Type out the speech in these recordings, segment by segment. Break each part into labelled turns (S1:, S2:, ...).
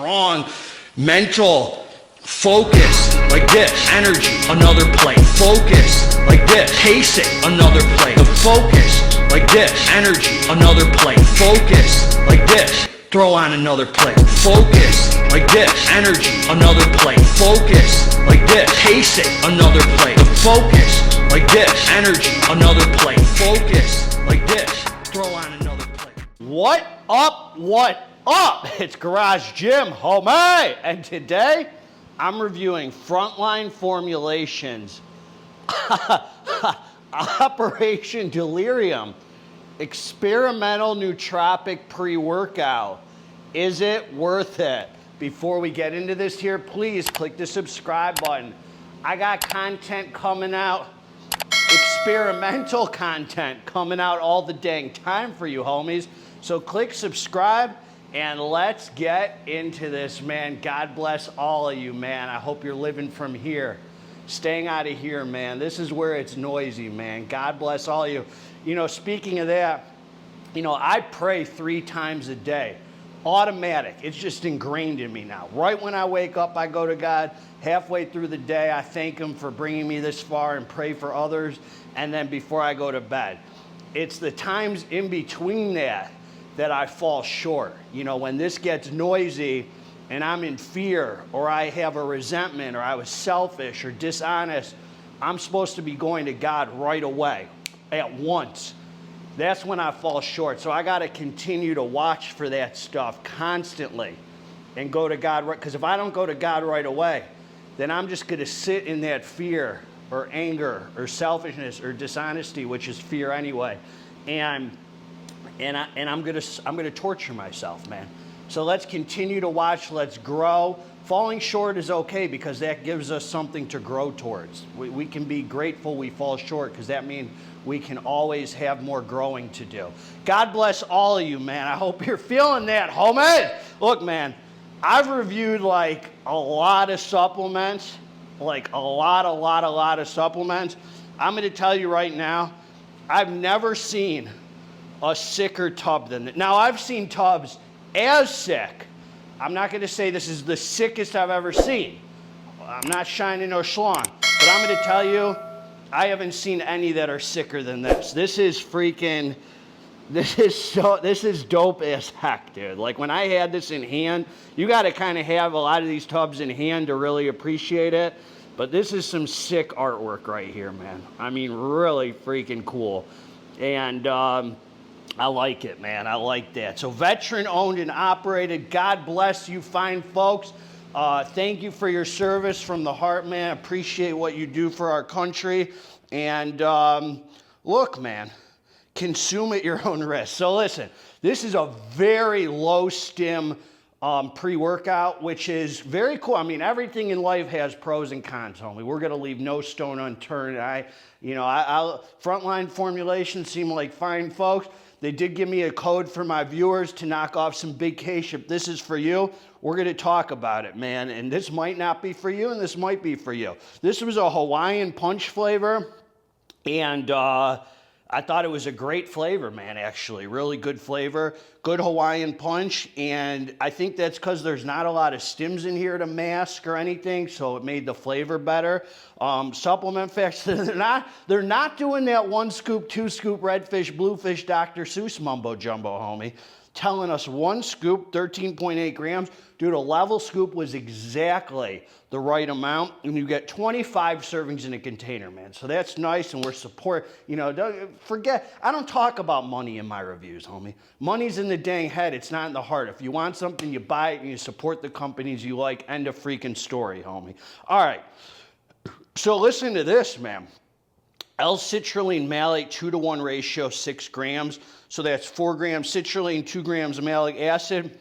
S1: strong mental focus, like this. Energy, another plate. Focus, like this. Pace it, another plate. The focus, like this. Energy, another plate. Focus, like this. Throw on another plate. Focus, like this. Energy, another plate. Focus, like this. Pace it, another plate. The focus, like this. Energy, another plate. Focus, like this. Throw on another plate.
S2: What up? What up? It's Garage Gym, homie! And today, I'm reviewing Frontline Formulations. Operation Delirium. Experimental nootropic pre-workout. Is it worth it? Before we get into this here, please click the subscribe button. I got content coming out, experimental content coming out all the dang time for you homies. So click subscribe and let's get into this, man. God bless all of you, man. I hope you're living from here, staying out of here, man. This is where it's noisy, man. God bless all of you. You know, speaking of that, you know, I pray 3 times a day. Automatic. It's just ingrained in me now. Right when I wake up, I go to God. Halfway through the day, I thank Him for bringing me this far and pray for others. And then before I go to bed. It's the times in between that I fall short. You know, when this gets noisy and I'm in fear or I have a resentment or I was selfish or dishonest, I'm supposed to be going to God right away, at once. That's when I fall short. So I got to continue to watch for that stuff constantly and go to God right. Because if I don't go to God right away, then I'm just going to sit in that fear or anger or selfishness or dishonesty, which is fear anyway. And I'm gonna torture myself, man. So let's continue to watch. Let's grow. Falling short is okay because that gives us something to grow towards. We can be grateful we fall short because that means we can always have more growing to do. God bless all of you, man. I hope you're feeling that, homie. Look, man, I've reviewed like a lot of supplements, like a lot of supplements. I'm gonna tell you right now, I've never seen a sicker tub than that. Now, I've seen tubs as sick. I'm not going to say this is the sickest I've ever seen. I'm not shining no schlong. But I'm going to tell you, I haven't seen any that are sicker than this. This is freaking, this is dope as heck, dude. Like when I had this in hand, you got to kind of have a lot of these tubs in hand to really appreciate it. But this is some sick artwork right here, man. I mean, really freaking cool. And I like it, man. I like that. So veteran owned and operated. God bless you fine folks. Thank you for your service from the heart, man. Appreciate what you do for our country. And look, man, consume at your own risk. So listen, this is a very low stim pre-workout, which is very cool. I mean, everything in life has pros and cons, homie. We're going to leave no stone unturned. Frontline Formulations seem like fine folks. They did give me a code for my viewers to knock off some big cash. If this is for you, we're going to talk about it, man. And this might not be for you, and this might be for you. This was a Hawaiian punch flavor, and I thought it was a great flavor, man, actually. Really good flavor, good Hawaiian punch, and I think that's because there's not a lot of stims in here to mask or anything, so it made the flavor better. Supplement facts, they're not doing that 1 scoop, 2 scoop, redfish, bluefish, Dr. Seuss mumbo jumbo, homie. Telling us 1 scoop, 13.8 grams. Dude, a level scoop was exactly the right amount, and you get 25 servings in a container, man. So that's nice, and we're you know, don't forget, I don't talk about money in my reviews, homie. Money's in the dang head, it's not in the heart. If you want something, you buy it, and you support the companies you like. End of freaking story, homie. All right, so listen to this, man. L-citrulline malate 2-to-1 ratio, 6 grams. So that's 4 grams citrulline, 2 grams of malic acid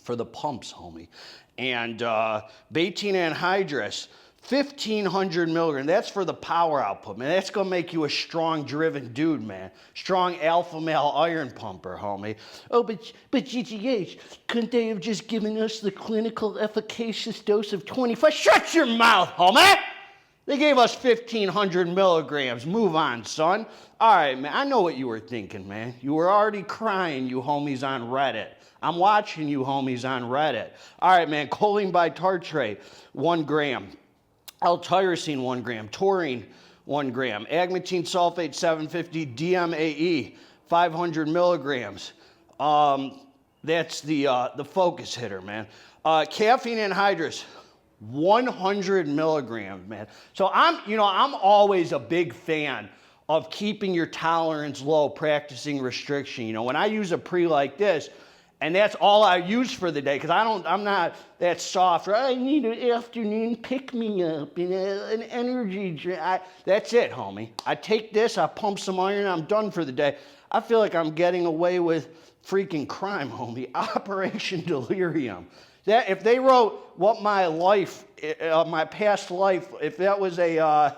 S2: for the pumps, homie. And betaine anhydrous, 1,500 milligrams. That's for the power output, man. That's going to make you a strong, driven dude, man. Strong alpha male iron pumper, homie. Oh, but GGH, couldn't they have just given us the clinical efficacious dose of 25? Shut your mouth, homie! They gave us 1,500 milligrams. Move on, son. All right, man, I know what you were thinking, man. You were already crying, you homies on Reddit. I'm watching you homies on Reddit. All right, man, choline bitartrate, 1 gram. L-tyrosine, 1 gram. Taurine, 1 gram. Agmatine sulfate, 750. DMAE, 500 milligrams. That's the focus hitter, man. Caffeine anhydrous, 100 milligrams, man. So I'm always a big fan of keeping your tolerance low, practicing restriction. You know, when I use a pre like this, and that's all I use for the day, because I'm not that soft. I need an afternoon pick-me-up, an energy drink. That's it, homie. I take this, I pump some iron, I'm done for the day. I feel like I'm getting away with freaking crime, homie. Operation Delirium. That if they wrote what my life, my past life, if that was a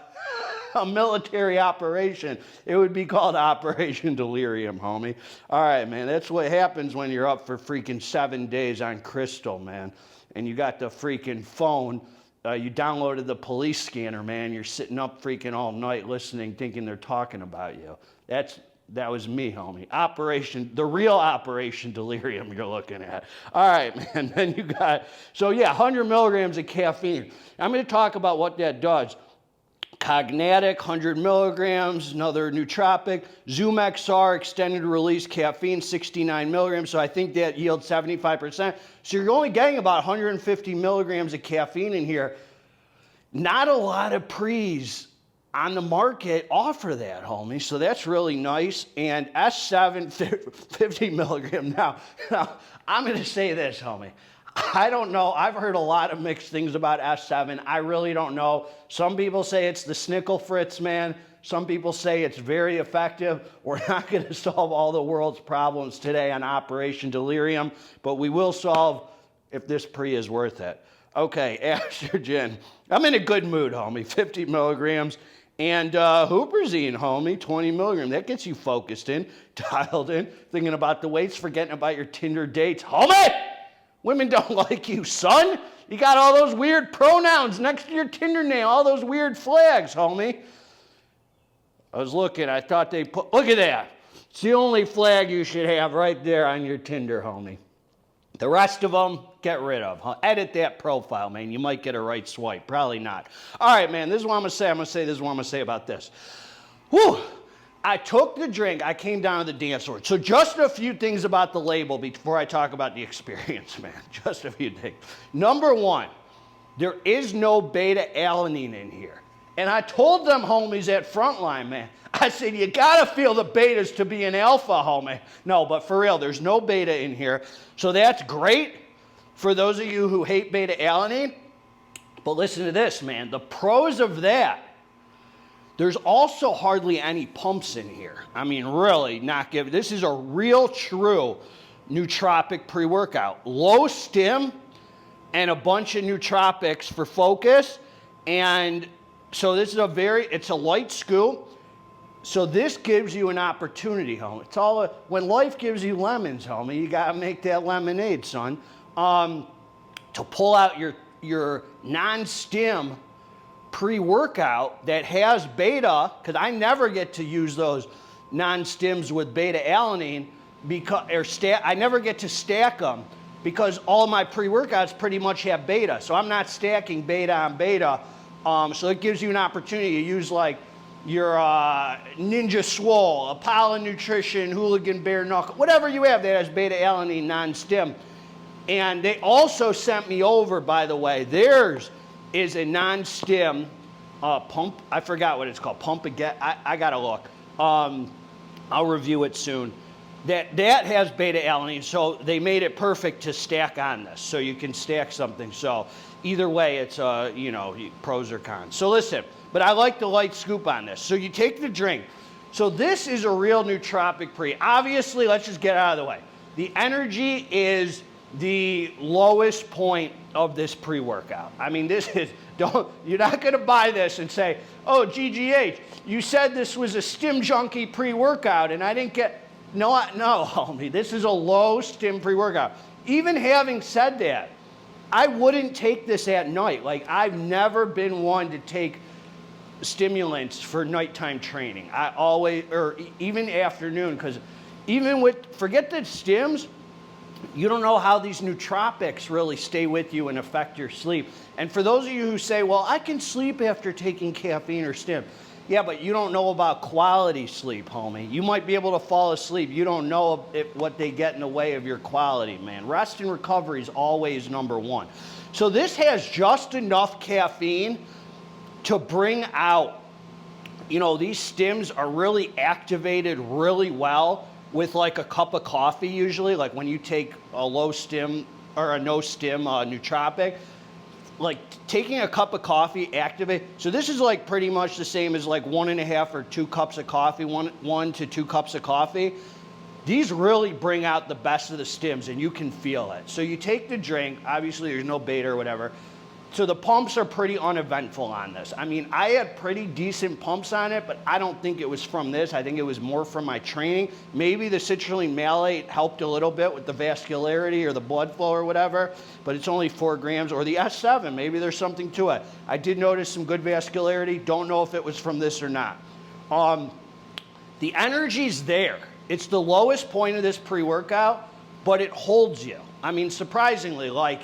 S2: military operation, it would be called Operation Delirium, homie. All right, man, that's what happens when you're up for freaking 7 days on crystal, man. And you got the freaking phone, you downloaded the police scanner, man. You're sitting up freaking all night listening, thinking they're talking about you. That was me, homie. The real Operation Delirium you're looking at. All right, man, then you got, 100 milligrams of caffeine. I'm gonna talk about what that does. Cognatic, 100 milligrams, another nootropic. Zoom XR, extended release caffeine, 69 milligrams. So I think that yields 75%. So you're only getting about 150 milligrams of caffeine in here. Not a lot of pre's on the market offer that, homie. So that's really nice. And S7, 50 milligram. Now, I'm going to say this, homie. I don't know. I've heard a lot of mixed things about S7. I really don't know. Some people say it's the Snickle Fritz, man. Some people say it's very effective. We're not going to solve all the world's problems today on Operation Delirium, but we will solve if this pre is worth it. Okay, estrogen. I'm in a good mood, homie. 50 milligrams. And huperzine, homie, 20 milligrams. That gets you focused in, dialed in, thinking about the weights, forgetting about your Tinder dates. Homie! Women don't like you, son. You got all those weird pronouns next to your Tinder name, all those weird flags, homie. I was looking, I thought they put, look at that. It's the only flag you should have right there on your Tinder, homie. The rest of them, get rid of. Huh? Edit that profile, man. You might get a right swipe. Probably not. All right, man, this is what I'm going to say. I'm going to say this is what I'm going to say about this. Whew. I took the drink. I came down to the dance floor. So just a few things about the label before I talk about the experience, man. Just a few things. Number one, there is no beta-alanine in here. And I told them homies at Frontline, man, I said, you gotta feel the betas to be an alpha, homie. No, but for real, there's no beta in here. So that's great for those of you who hate beta-alanine. But listen to this, man. The pros of that, there's also hardly any pumps in here. I mean, really, this is a real, true nootropic pre-workout. Low stim and a bunch of nootropics for focus. And so this is it's a light scoop. So this gives you an opportunity, homie. When life gives you lemons, homie, you gotta make that lemonade, son. To pull out your non-stim pre-workout that has beta, because I never get to use those non-stims with beta-alanine, I never get to stack them because all my pre-workouts pretty much have beta. So I'm not stacking beta on beta. So it gives you an opportunity to use like your Ninja Swole, Apollo Nutrition, Hooligan Bare Knuckle, whatever you have that has beta-alanine non-stim. And they also sent me over, by the way, theirs is a non-stim pump. I forgot what it's called. Pump again. I gotta look. I'll review it soon. That has beta-alanine, so they made it perfect to stack on this. So you can stack something. So either way, it's pros or cons. So listen, but I like the light scoop on this. So you take the drink. So this is a real nootropic pre. Obviously, let's just get out of the way. The energy is the lowest point of this pre-workout. I mean, you're not gonna buy this and say, oh, GGH, you said this was a stim junkie pre-workout and I didn't get, no, homie, this is a low stim pre-workout. Even having said that, I wouldn't take this at night. Like, I've never been one to take stimulants for nighttime training. I always, or even afternoon, because even forget the stims, you don't know how these nootropics really stay with you and affect your sleep. And for those of you who say, well, I can sleep after taking caffeine or stim. Yeah, but you don't know about quality sleep, homie. You might be able to fall asleep. You don't know what they get in the way of your quality, man. Rest and recovery is always number one. So this has just enough caffeine to bring out, you know, these stims are really activated really well with like a cup of coffee usually. Like when you take a low stim or a no stim nootropic, like taking a cup of coffee activate. So this is like pretty much the same as like 1.5 or 2 cups of coffee, one to 2 cups of coffee. These really bring out the best of the stims and you can feel it. So you take the drink, obviously there's no beta or whatever. So the pumps are pretty uneventful on this. I mean, I had pretty decent pumps on it, but I don't think it was from this. I think it was more from my training. Maybe the citrulline malate helped a little bit with the vascularity or the blood flow or whatever, but it's only 4 grams. Or the S7, maybe there's something to it. I did notice some good vascularity. Don't know if it was from this or not. The energy's there. It's the lowest point of this pre-workout, but it holds you. I mean, surprisingly, like,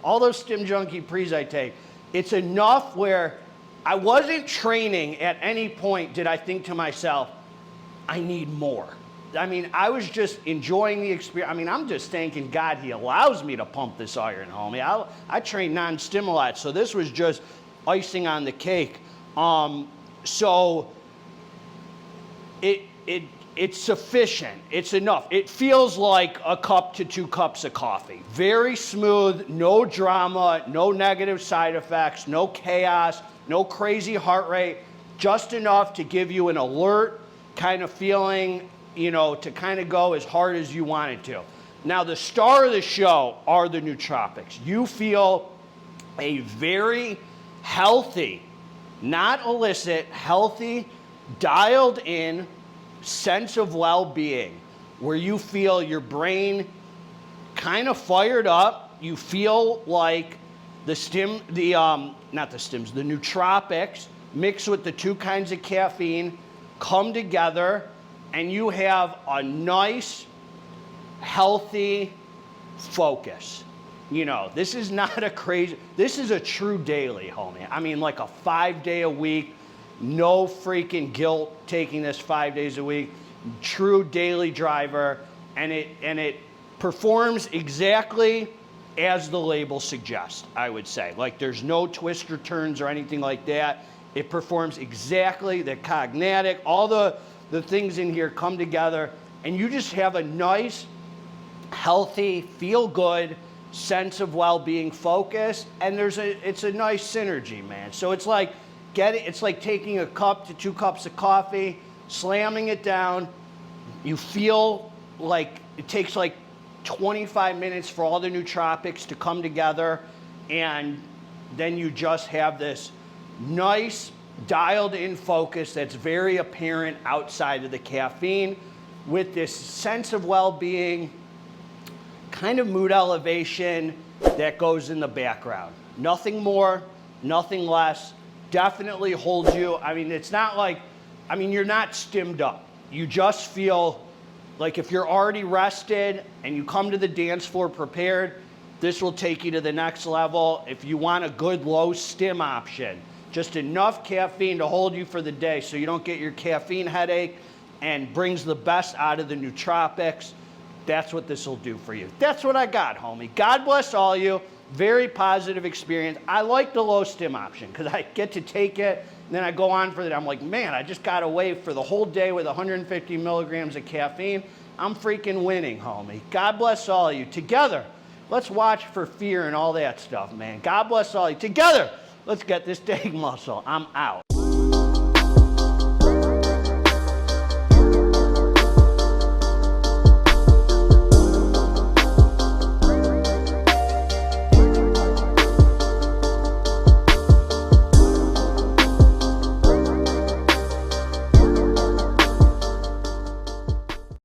S2: all those Stim Junkie Pre's I take, it's enough where I wasn't training at any point did I think to myself, I need more. I mean, I was just enjoying the experience. I mean, I'm just thanking God he allows me to pump this iron, homie. I train non-stim a lot, so this was just icing on the cake. So it's sufficient. It's enough. It feels like a cup to 2 cups of coffee. Very smooth, no drama, no negative side effects, no chaos, no crazy heart rate, just enough to give you an alert kind of feeling, you know, to kind of go as hard as you want it to. Now, the star of the show are the nootropics. You feel a very healthy, not illicit, healthy, dialed in sense of well-being where you feel your brain kind of fired up. You feel like the nootropics mixed with the 2 kinds of caffeine come together and you have a nice, healthy focus. You know, this is not a crazy, this is a true daily, homie. I mean, like a 5-day-a-week, no freaking guilt taking this 5 days a week, true daily driver, and it performs exactly as the label suggests, I would say. Like there's no twist or turns or anything like that. It performs exactly the cognatic, all the things in here come together, and you just have a nice, healthy, feel good sense of well-being, focus, and it's a nice synergy, man. So it's like it's like taking a cup to 2 cups of coffee, slamming it down. You feel like it takes like 25 minutes for all the nootropics to come together, and then you just have this nice dialed in focus that's very apparent outside of the caffeine with this sense of well-being, kind of mood elevation that goes in the background. Nothing more, nothing less. Definitely holds you. I mean, it's not like, I mean, you're not stimmed up. You just feel like if you're already rested and you come to the dance floor prepared, this will take you to the next level. If you want a good low stim option, just enough caffeine to hold you for the day so you don't get your caffeine headache and brings the best out of the nootropics, that's what this will do for you. That's what I got, homie. God bless all you. Very positive experience. I like the low stim option because I get to take it and then I go on for it. I'm like, man, I just got away for the whole day with 150 milligrams of caffeine. I'm freaking winning, homie. God bless all of you. Together, let's watch for fear and all that stuff, man. God bless all of you. Together, let's get this dang muscle. I'm out.